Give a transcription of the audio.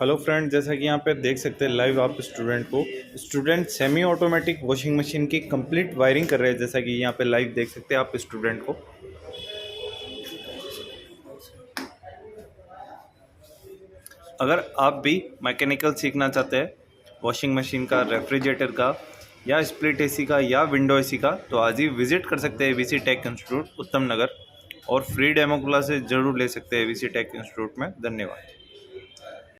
Hello friend, जैसा कि यहाँ पे देख सकते हैं लाइव आप student semi automatic washing machine की कंप्लीट वायरिंग कर रहे हैं। जैसा कि यहाँ पे लाइव देख सकते हैं आप स्टूडेंट को। अगर आप भी मैकेनिकल सीखना चाहते हैं वॉशिंग मशीन का, रेफ्रिजरेटर का या स्प्लिट एसी का या विंडो एसी का, तो आज ही विजिट कर सकते हैं वीसी टेक इंस्टीट्यूट उत्तम नगर और फ्री डेमो क्लासेस जरूर ले सकते हैं वीसी टेक इंस्टीट्यूट में। धन्यवाद।